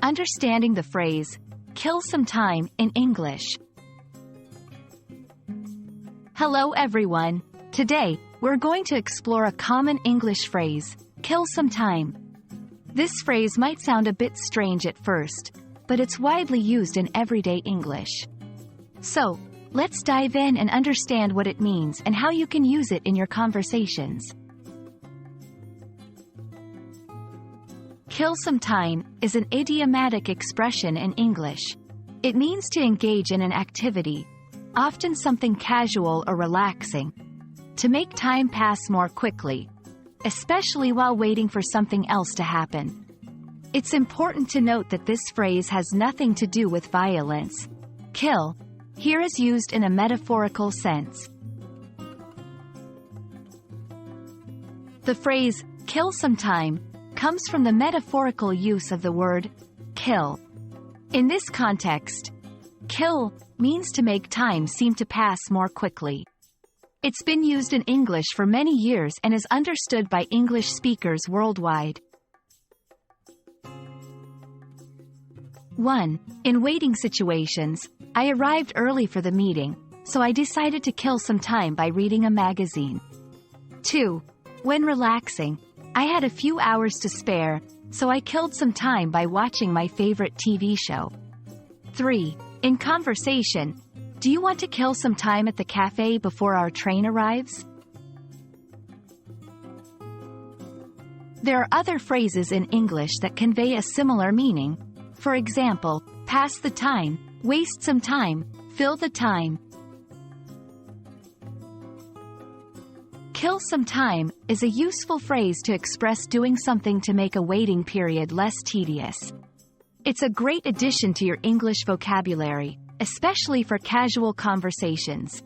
Understanding the phrase, kill some time in English. Hello everyone. Today, we're going to explore a common English phrase, kill some time. This phrase might sound a bit strange at first, but it's widely used in everyday English. So, let's dive in and understand what it means and how you can use it in your conversations. Kill some time is an idiomatic expression in English. It means to engage in an activity, often something casual or relaxing, to make time pass more quickly, especially while waiting for something else to happen. It's important to note that this phrase has nothing to do with violence. Kill here is used in a metaphorical sense. The phrase, kill some time, comes from the metaphorical use of the word, kill. In this context, kill means to make time seem to pass more quickly. It's been used in English for many years and is understood by English speakers worldwide. 1. In waiting situations, I arrived early for the meeting, so I decided to kill some time by reading a magazine. 2. When relaxing, I had a few hours to spare, so I killed some time by watching my favorite TV show. 3. In conversation, do you want to kill some time at the cafe before our train arrives? There are other phrases in English that convey a similar meaning. For example, pass the time, waste some time, fill the time. Kill some time is a useful phrase to express doing something to make a waiting period less tedious. It's a great addition to your English vocabulary, especially for casual conversations.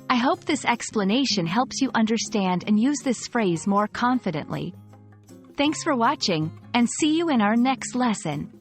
I hope this explanation helps you understand and use this phrase more confidently. Thanks for watching, and see you in our next lesson.